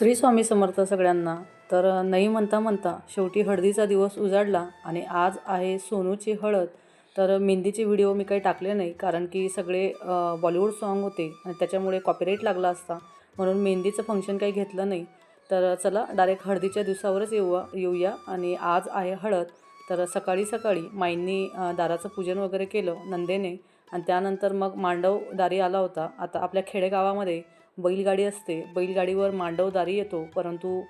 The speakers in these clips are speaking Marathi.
श्री स्वामी समर्थ सगळ्यांना. तर नाही म्हणता म्हणता शेवटी हळदीचा दिवस उजाडला आणि आज आहे सोनूची हळद. तर मेहंदीचे व्हिडिओ मी काही टाकले नाही, कारण की सगळे बॉलिवूड सॉन्ग होते आणि त्याच्यामुळे कॉपीराईट लागला असता, म्हणून मेहंदीचं फंक्शन काही घेतलं नाही. तर चला डायरेक्ट हळदीच्या दिवसावरच येऊया. आणि आज आहे हळद. तर सकाळी सकाळी माईंनी दाराचं पूजन वगैरे केलं नंदेने, आणि त्यानंतर मग मांडव दारी आला होता. आता आपल्या खेडेगावामध्ये बैलगाडी असते, बैलगाडीवर मांडव दारी येतो, परंतु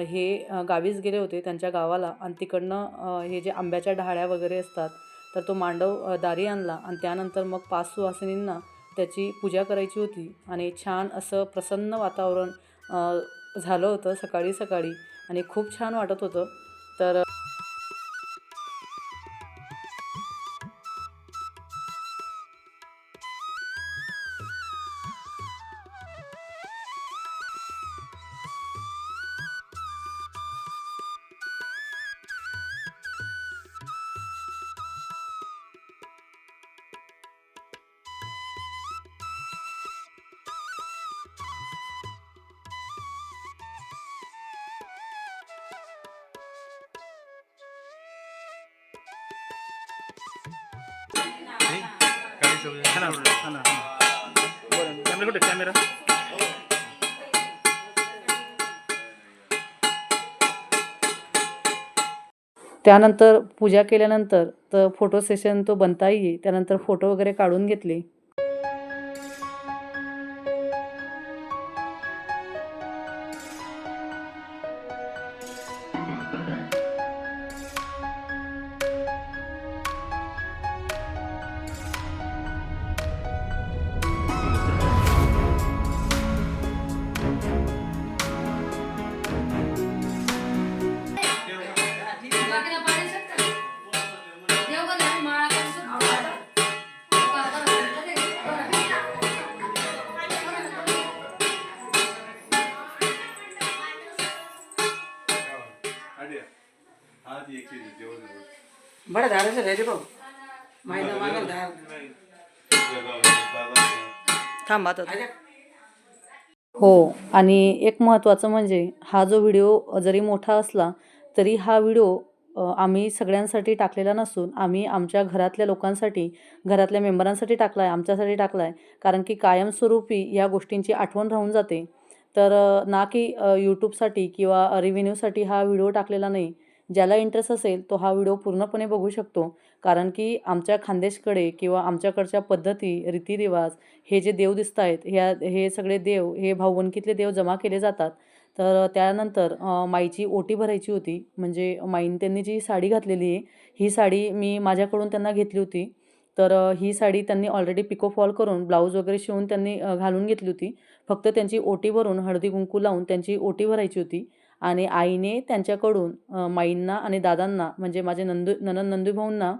हे गावीच गेले होते त्यांच्या गावाला, आणि तिकडनं हे जे आंब्याच्या डहाळ्या वगैरे असतात, तर तो मांडव दारी आणला. आणि त्यानंतर मग 5 सुवासिनींना त्याची पूजा करायची होती. आणि छान असं प्रसन्न वातावरण झालं होतं सकाळी सकाळी, आणि खूप छान वाटत होतं. तर Sí, कॅमेरा त्यानंतर पूजा केल्यानंतर तर फोटो सेशन तो बनता येईल. त्यानंतर फोटो वगैरे काढून घेतले. बड़ा धारे से रहते भाऊ महिना मागल धार थांबा. हो, आणि एक महत्त्वाचं म्हणजे हा जो व्हिडिओ जरी मोठा असला तरी हा व्हिडिओ आम्ही सगळ्यांसाठी टाकलेला नसून आम्ही आमच्या घरातल्या लोकांसाठी, घरातल्या मेंबरांसाठी टाकला आहे, आमच्यासाठी टाकला आहे. कारण की कायमस्वरूपी या गोष्टींची आठवण राहून जाते. तर ना की यूट्यूबसाठी किंवा रेव्हेन्यूसाठी हा व्हिडिओ टाकलेला नाही. ज्याला इंटरेस्ट असेल तो हा व्हिडिओ पूर्णपणे बघू शकतो. कारण की आमच्या खानदेशकडे किंवा आमच्याकडच्या पद्धती, रीतिरिवाज, हे जे देव दिसत आहेत, हे सगळे देव हे भाऊबंदकीतले देव जमा केले जातात. तर त्यानंतर माईची ओटी भरायची होती. म्हणजे माईने त्यांनी जी साडी घातलेली आहे, ही साडी मी माझ्याकडून त्यांना घेतली होती. तर ही साडी त्यांनी ऑलरेडी पिको फॉल करून ब्लाऊज वगैरे शिवून त्यांनी घालून घेतली होती. फक्त त्यांची ओटी भरून हळदी कुंकू लावून त्यांची ओटी भरायची होती. आणि आईने त्यांच्याकडून माईंना आणि दादांना, म्हणजे माझे नणंद नंदूभाऊंना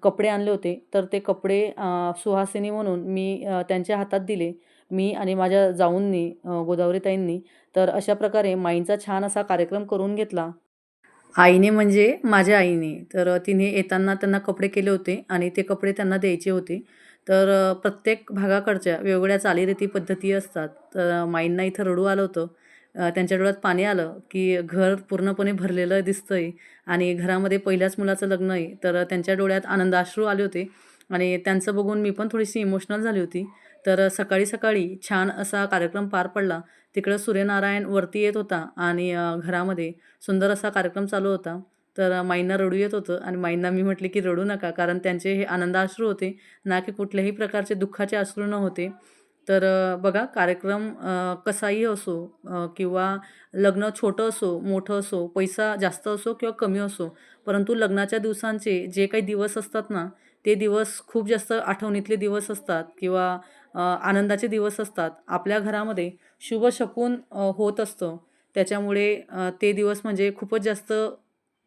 कपडे आणले होते. तर ते कपडे सुहासिनी म्हणून मी त्यांच्या हातात दिले, मी आणि माझ्या जाऊंनी, गोदावरीताईंनी. तर अशा प्रकारे माईंचा छान असा कार्यक्रम करून घेतला. आईने म्हणजे माझ्या आईने. तर तिने येताना त्यांना कपडे केले होते आणि ते कपडे त्यांना द्यायचे होते. तर प्रत्येक भागाकडच्या वेगवेगळ्या चालीरीती पद्धती असतात. तर माईंना इथं रडू आलं होतं. त्यांच्या डोळ्यात पाणी आलं, की घर पूर्णपणे भरलेलं दिसतंय आणि घरामध्ये पहिल्याच मुलाचं लग्न आहे. तर त्यांच्या डोळ्यात आनंदाश्रू आले होते आणि त्यांचं बघून मी पण थोडीशी इमोशनल झाली होती. तर सकाळी सकाळी छान असा कार्यक्रम पार पडला. तिकडं सूर्यनारायण वरती येत होता आणि घरामध्ये सुंदर असा कार्यक्रम चालू होता. तर माईंना रडू येत होतं आणि माईंना मी म्हटले, की "रडू नका." कारण त्यांचे हे आनंदाश्रू होते, ना की कुठल्याही प्रकारचे दुःखाचे अश्रू न होते. तर बघा कार्यक्रम कसाही असो, किंवा लग्न छोटं असो, मोठं असो, पैसा जास्त असो किंवा कमी असो, परंतु लग्नाच्या दिवसांचे जे काही दिवस असतात ना, ते दिवस खूप जास्त आठवणीतले दिवस असतात, किंवा आनंदाचे दिवस असतात. आपल्या घरामध्ये शुभ शकून होत असतं. त्याच्यामुळे ते दिवस म्हणजे खूपच जास्त,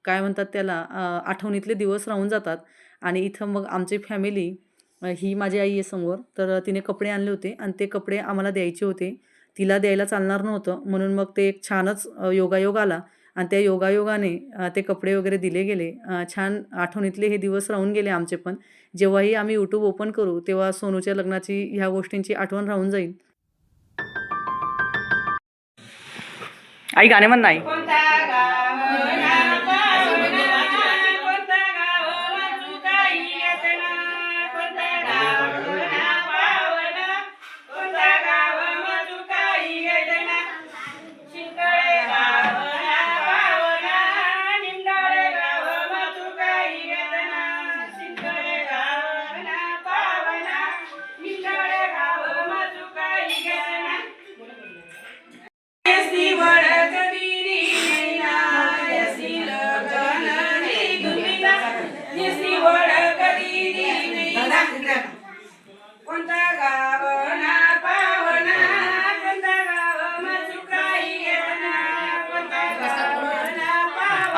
काय म्हणतात त्याला, आठवणीतले दिवस राहून जातात. आणि इथं मग आमची फॅमिली, ही माझी आई आहे समोर, तर तिने कपडे आणले होते आणि ते कपडे आम्हाला द्यायचे होते. तिला द्यायला चालणार नव्हतं, म्हणून मग ते एक छानच योगायोग आला आणि त्या योगायोगाने ते कपडे वगैरे दिले गेले. छान आठवणीतले हे दिवस राहून गेले आमचे पण. जेव्हाही आम्ही यूट्यूब ओपन करू, तेव्हा सोनूच्या लग्नाची ह्या गोष्टींची आठवण राहून जाईल. आई गाणे म्हण नाही.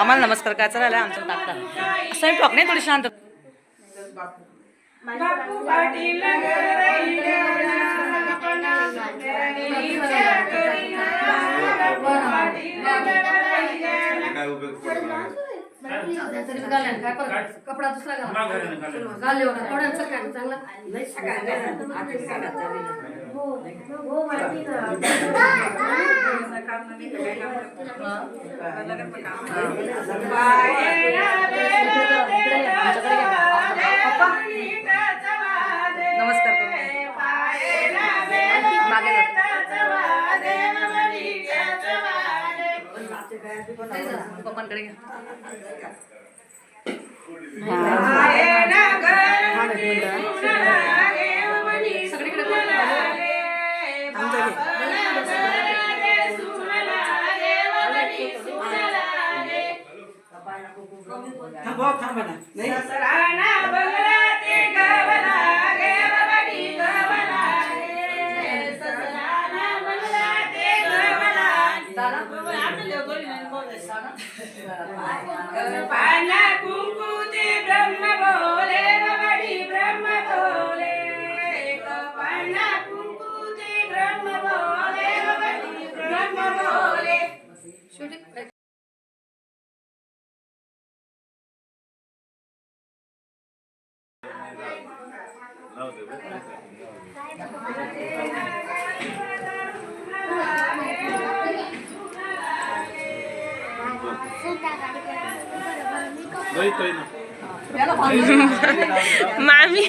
आम्हाला नमस्कार काय चाललाय आमचं टाकतात असं टॉक नाही थोडी शांत. बापू पाटील कपडा दुसरा घाल थोड्यांचं काय चांगला नमस्कार पप्पांकडे पाना कुंकू ते ब्रह्म बोले बडी ब्रह्म बोले पाना कुंकू ते ब्रह्म बोले बडी ब्रह्म बोले. मामी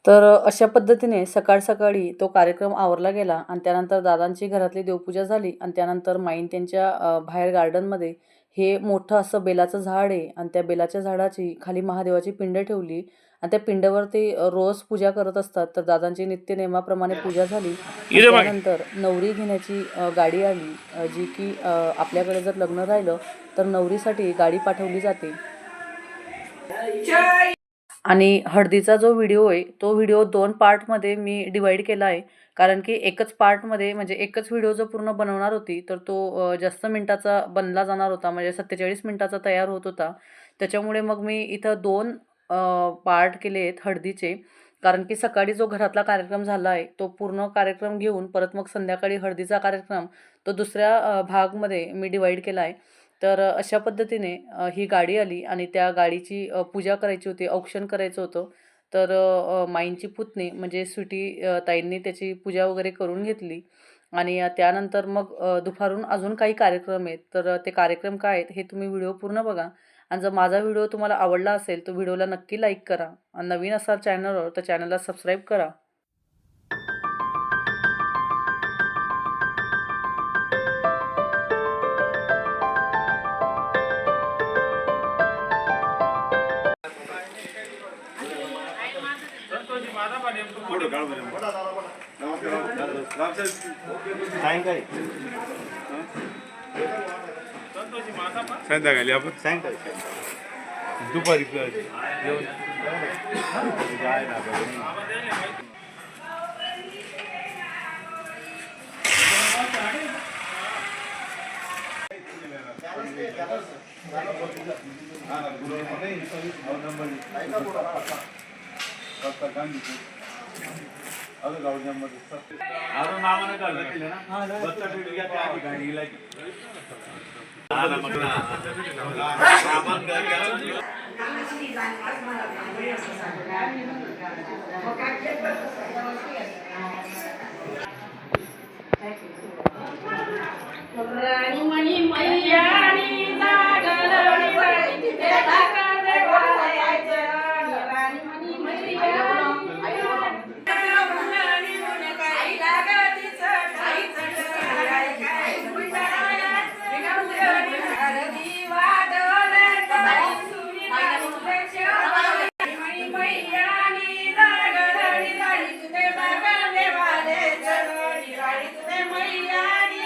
तर अशा पद्धतीने सकाळ सकाळी तो कार्यक्रम आवरला गेला आणि त्यानंतर दादांची घरातली देवपूजा झाली आणि त्यानंतर माईन त्यांच्या बाहेर गार्डनमध्ये हे मोठं असं बेलाचं झाड आहे आणि त्या बेलाच्या झाडाची खाली महादेवाची पिंड ठेवली आणि त्या पिंडावरती रोज पूजा करत असतात. तर दादांची नित्यनेमाप्रमाणे पूजा झाली. त्यानंतर नवरी घेण्याची गाडी आली जी की आपल्याकडे जर लग्न राहिलं तर नवरीसाठी गाडी पाठवली जाते. आणि हळदीचा जो व्हिडिओ आहे तो व्हिडिओ 2 पार्टमध्ये मी डिवाईड केला आहे कारण की एकच पार्टमध्ये म्हणजे एकच व्हिडिओ जर पूर्ण बनवणार होती तर तो जास्त मिनटाचा बनला जाणार होता म्हणजे 47 मिनटाचा तयार होत होता. त्याच्यामुळे मग मी इथं 2 पार्ट केले आहेत हळदीचे कारण की सकाळी जो घरातला कार्यक्रम झाला आहे तो पूर्ण कार्यक्रम घेऊन परत मग संध्याकाळी हळदीचा कार्यक्रम तो दुसऱ्या भागमध्ये मी डिवाईड केला आहे. तर अशा पद्धतीने ही गाडी आली आणि त्या गाडीची पूजा करायची होती, औक्षण करायचं होतं. तर माईंची पुतणी म्हणजे स्वीटी ताईंनी त्याची पूजा वगैरे करून घेतली आणि त्यानंतर मग दुपारून अजून काही कार्यक्रम आहेत. तर ते कार्यक्रम काय आहेत हे तुम्ही व्हिडिओ पूर्ण बघा आणि जर माझा व्हिडिओ तुम्हाला आवडला असेल तर व्हिडिओला नक्की लाईक करा आणि नवीन असाल चॅनलवर तर चॅनलला सबस्क्राईब करा. संध्याकाळी आपण सायंकाळी दुपारी राणी मणी मैयानी जागरणी बाई तिथे टाकावे वालायचं राणी मणी मैयानी राणी मुने काही लागतीचं खायचं काय गुंडाळा हरदी वादळ काय सुनी मणी मैयानी जागरणी बाई तिथे टाकावे वालायचं राणी तुझे मैयानी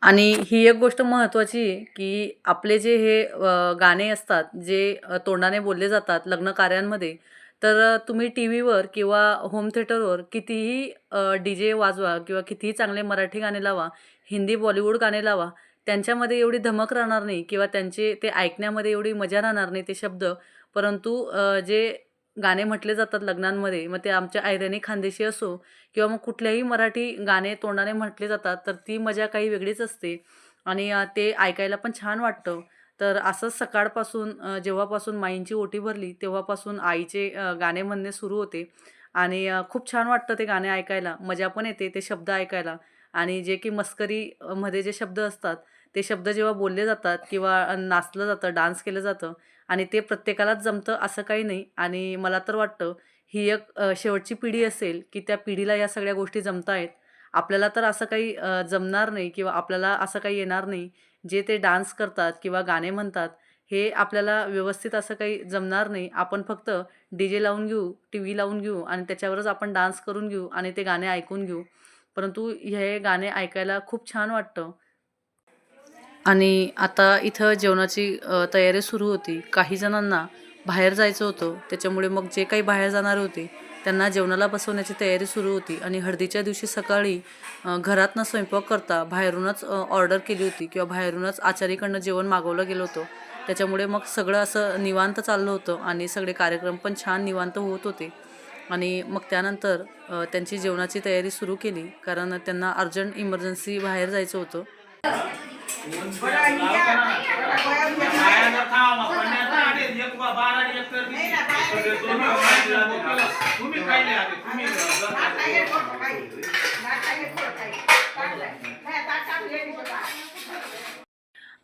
आणि ही एक गोष्ट महत्त्वाची आहे की आपले जे हे गाणे असतात जे तोंडाने बोलले जातात लग्न कार्यांमध्ये, तर तुम्ही टी व्हीवर किंवा होम थिएटरवर कितीही डी जे वाजवा किंवा कितीही चांगले मराठी गाणे लावा, हिंदी बॉलिवूड गाणे लावा, त्यांच्यामध्ये एवढी धमक राहणार नाही किंवा त्यांचे ते ऐकण्यामध्ये एवढी मजा राहणार नाही ते शब्द. परंतु जे गाणे म्हटले जातात लग्नांमध्ये, मग ते आमच्या ऐराणी खानदेशी असो किंवा मग कुठल्याही मराठी गाणे तोंडाने म्हटले जातात, तर ती मजा काही वेगळीच असते आणि ते ऐकायला पण छान वाटतं. तर असंच सकाळपासून जेव्हापासून माईंची ओटी भरली तेव्हापासून आईचे गाणे म्हणणे सुरू होते आणि खूप छान वाटतं ते गाणे ऐकायला, मजा पण येते ते शब्द ऐकायला. आणि जे की मस्करी मध्ये जे शब्द असतात ते शब्द जेव्हा बोलले जातात किंवा नाचलं जातं, डान्स केलं जातं आणि ते प्रत्येकालाच जमतं असं काही नाही. आणि मला तर वाटतं ही एक शेवटची पिढी असेल की त्या पिढीला या सगळ्या गोष्टी जमतायत. आपल्याला तर असं काही जमणार नाही किंवा आपल्याला असं काही येणार नाही. जे ते डान्स करतात किंवा गाणे म्हणतात हे आपल्याला व्यवस्थित असं काही जमणार नाही. आपण फक्त डी जे लावून घेऊ, टी व्ही लावून घेऊ आणि त्याच्यावरच आपण डान्स करून घेऊ आणि ते गाणे ऐकून घेऊ. परंतु हे गाणे ऐकायला खूप छान वाटतं. आणि आता इथं जेवणाची तयारी सुरू होती. काही जणांना बाहेर जायचं होतं, त्याच्यामुळे मग जे काही बाहेर जाणारे होते त्यांना जेवणाला बसवण्याची तयारी सुरू होती. आणि हळदीच्या दिवशी सकाळी घरातनं स्वयंपाक करता बाहेरूनच ऑर्डर केली होती किंवा बाहेरूनच आचारीकडनं जेवण मागवलं गेलं होतं. त्याच्यामुळे मग सगळं असं निवांत चाललं होतं आणि सगळे कार्यक्रम पण छान निवांत होत होते. आणि मग त्यानंतर त्यांची जेवणाची तयारी सुरू केली, कारण त्यांना अर्जंट इमर्जन्सी बाहेर जायचं होतं.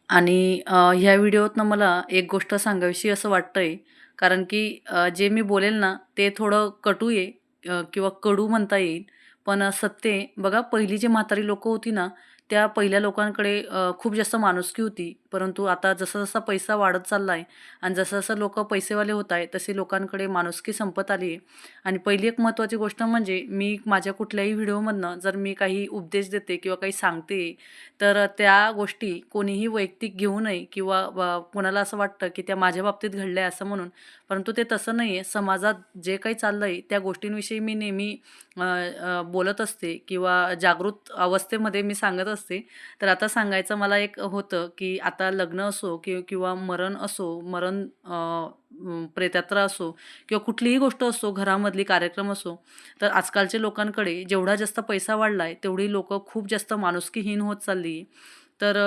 आणि ह्या व्हिडिओतनं मला एक गोष्ट सांगावीशी असं वाटतंय, कारण की जे मी बोलेल ना ते थोडं कटू आहे किंवा कडू म्हणता येईल. पण सत्य आहे. बघा, पहिली जी म्हातारी लोकं होती ना, त्या पहिल्या लोकांकडे खूप जास्त माणुसकी होती. परंतु आता जसा जसा पैसा वाढत चालला आहे आणि जसं जसं लोकं पैसेवाले होत आहेत तशी लोकांकडे माणुसकी संपत आली आहे. आणि पहिली एक महत्त्वाची गोष्ट म्हणजे मी माझ्या कुठल्याही व्हिडिओमधनं जर मी काही उपदेश देते किंवा काही सांगते, तर त्या गोष्टी कोणीही वैयक्तिक घेऊ नये किंवा कोणाला असं वाटतं की त्या माझ्या बाबतीत घडल्या असं म्हणून. परंतु ते तसं नाही आहे. समाजात जे काही चाललं आहे त्या गोष्टींविषयी मी नेहमी बोलत असते किंवा जागृत अवस्थेमध्ये मी सांगत असते. तर आता सांगायचं मला एक होतं की आता लग्न असो किंवा मरण असो, प्रेतयात्रा असो किंवा कुठलीही गोष्ट असो, घरामधली कार्यक्रम असो, तर आजकालच्या लोकांकडे जेवढा जास्त पैसा वाढला आहे तेवढी लोकं खूप जास्त माणुसकीहीन होत चालली आहे. तर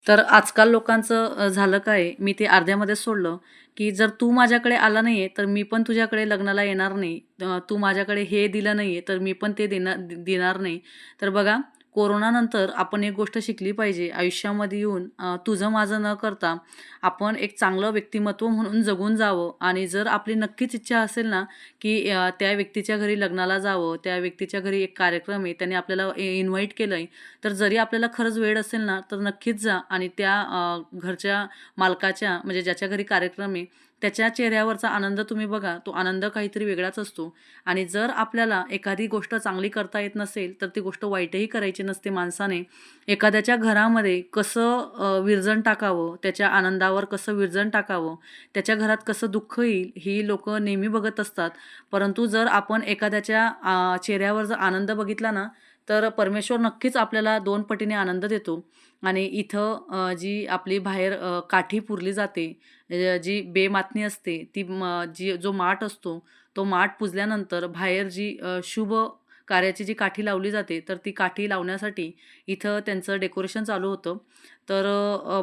तर आजकाल लोकांचं झालं काय, मी ते अर्ध्यामध्येच सोडलं, की जर तू माझ्याकडे आला नाही आहे, तर मी पण तुझ्याकडे लग्नाला येणार नाही. तू माझ्याकडे हे दिलं नाही आहे, तर मी पण ते देणार नाही. तर बघा, कोरोनानंतर आपण एक गोष्ट शिकली पाहिजे आयुष्यामध्ये येऊन, तुझं माझं न करता आपण एक चांगलं व्यक्तिमत्व म्हणून जगून जावं. आणि जर आपली नक्कीच इच्छा असेल ना, की त्या व्यक्तीच्या घरी लग्नाला जावं, त्या व्यक्तीच्या घरी एक कार्यक्रम आहे, त्याने आपल्याला इन्व्हाइट केलं आहे, तर जरी आपल्याला खरंच वेळ असेल ना, तर नक्कीच जा आणि त्या घरच्या मालकाच्या म्हणजे ज्याच्या घरी कार्यक्रम आहे, त्याच्या चेहऱ्यावरचा आनंद तुम्ही बघा. तो आनंद काहीतरी वेगळाच असतो. आणि जर आपल्याला एखादी गोष्ट चांगली करता येत नसेल, तर ती गोष्ट वाईटही करायची नसते माणसाने. एखाद्याच्या घरामध्ये कसं विरजण टाकावं, त्याच्या आनंदावर कसं विरजण टाकावं, त्याच्या घरात कसं दुःख येईल, ही लोकं नेहमी बघत असतात. परंतु जर आपण एखाद्याच्या चेहऱ्यावर जर आनंद बघितला ना, तर परमेश्वर नक्कीच आपल्याला 2 पटीने आनंद देतो. आणि इथं जी आपली बाहेर काठी पुरली जाते, जी बेमातनी असते, ती जो माठ असतो, तो माठ पुजल्यानंतर बाहेर जी शुभ कार्याची जी काठी लावली जाते, तर ती काठी लावण्यासाठी इथं त्यांचं डेकोरेशन चालू होतं. तर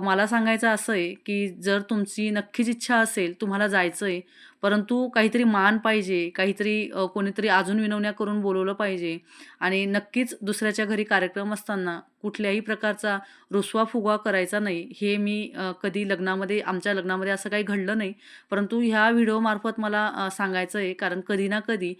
मला सांगायचं असं आहे, की जर तुमची नक्कीच इच्छा असेल, तुम्हाला जायचं आहे, परंतु काहीतरी मान पाहिजे, काहीतरी कोणीतरी अजून विनवण्या करून बोलवलं पाहिजे. आणि नक्कीच दुसऱ्याच्या घरी कार्यक्रम असताना कुठल्याही प्रकारचा रुसवा-फुगवा करायचा नाही. हे मी कधी लग्नामध्ये आमच्या लग्नामध्ये असं काही घडलं नाही. परंतु ह्या व्हिडिओमार्फत मला सांगायचं आहे, कारण कधी ना कधी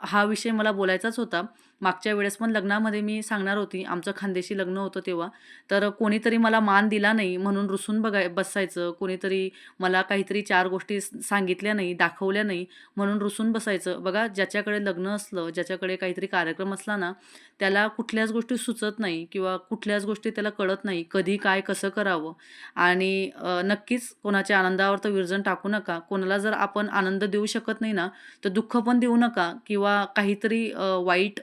हा विषय मला बोलायचाच होता. मागच्या वेळेस पण लग्नामध्ये मी सांगणार होती, आमचं खानदेशी लग्न होतं तेव्हा. तर कोणीतरी मला मान दिला नाही म्हणून रुसून बसायचं. कोणीतरी मला काहीतरी 4 गोष्टी सांगितल्या नाही, दाखवल्या नाही म्हणून रुसून बसायचं. बघा, ज्याच्याकडे लग्न असलं, ज्याच्याकडे काहीतरी कार्यक्रम असला ना, त्याला कुठल्याच गोष्टी सुचत नाही किंवा कुठल्याच गोष्टी त्याला कळत नाही. कधी काय कसं करावं. आणि नक्कीच कोणाच्या आनंदावर तर विरजण टाकू नका. कोणाला जर आपण आनंद देऊ शकत नाही ना, तर दुःख पण देऊ नका किंवा काहीतरी वाईट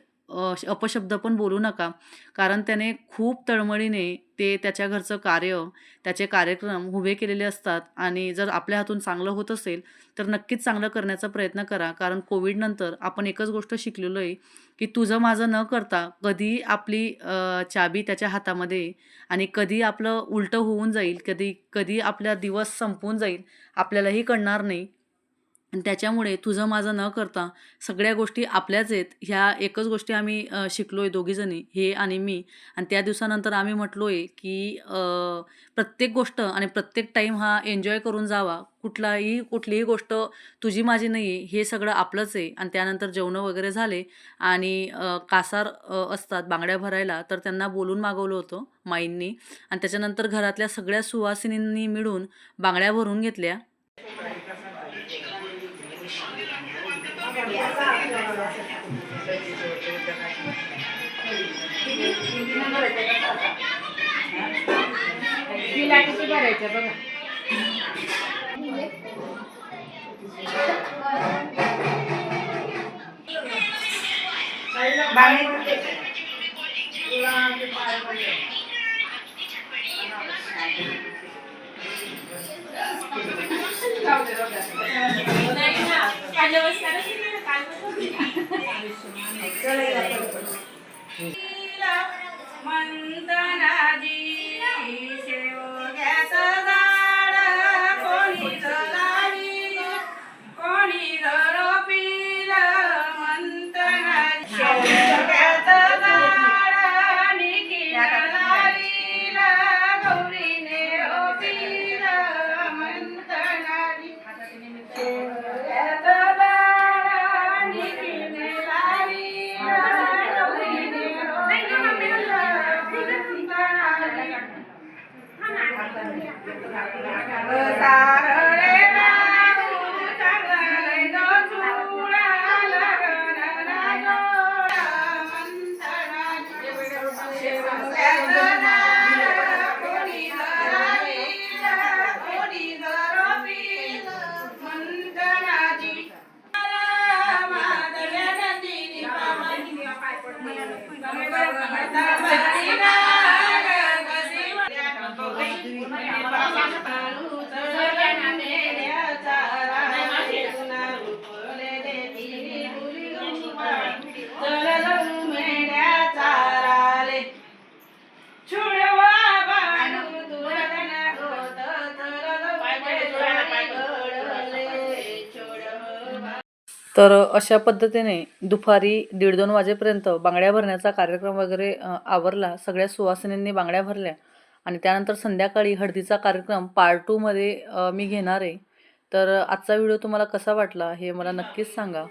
अपशब्द पण बोलू नका. कारण त्याने खूप तळमळीने ते त्याच्या घरचं कार्य, त्याचे कार्यक्रम उभे केलेले असतात. आणि जर आपल्या हातून चांगलं होत असेल, तर नक्कीच चांगलं करण्याचा प्रयत्न करा. कारण कोविडनंतर आपण एकच गोष्ट शिकलेलो आहे, की तुझं माझं न करता कधी आपली चाबी त्याच्या हातामध्ये आणि कधी आपलं उलटं होऊन जाईल, कधी कधी आपला दिवस संपून जाईल, आपल्यालाही कळणार नाही. आणि त्याच्यामुळे तुझं माझं न करता सगळ्या गोष्टी आपल्याच आहेत, ह्या एकच गोष्टी आम्ही शिकलो आहे दोघीजणी, हे आणि मी. आणि त्या दिवसानंतर आम्ही म्हटलो आहे, की प्रत्येक गोष्ट आणि प्रत्येक टाईम हा एन्जॉय करून जावा. कुठलीही गोष्ट तुझी माझी नाही आहे, हे सगळं आपलंच आहे. आणि त्यानंतर जेवणं वगैरे झाले आणि कासार असतात बांगड्या भरायला, तर त्यांना बोलून मागवलं होतं माईंनी. आणि त्याच्यानंतर घरातल्या सगळ्या सुवासिनींनी मिळून बांगड्या भरून घेतल्या. तिला किती भरायचं बघा. मंथनाजी शेवग्याचं झाड कोणी लावी कोणी रोपील मंथनाजी शेवग्याचं झाड निखिल लावील गौरीने रोपील मंथनाजी शेवग्याचं झाड निखिल लावील गौरीने रोपील मंथनाजी तर अशा पद्धतीने दुपारी 1:30-2 वाजेपर्यंत बांगड्या भरण्याचा कार्यक्रम वगैरे आवरला. सगळ्या सुवासिनींनी बांगड्या भरल्या आणि त्यानंतर संध्याकाळी हळदीचा कार्यक्रम पार्ट 2 मध्ये मी घेणार आहे. तर आजचा व्हिडिओ तुम्हाला कसा वाटला हे मला नक्कीच सांगा.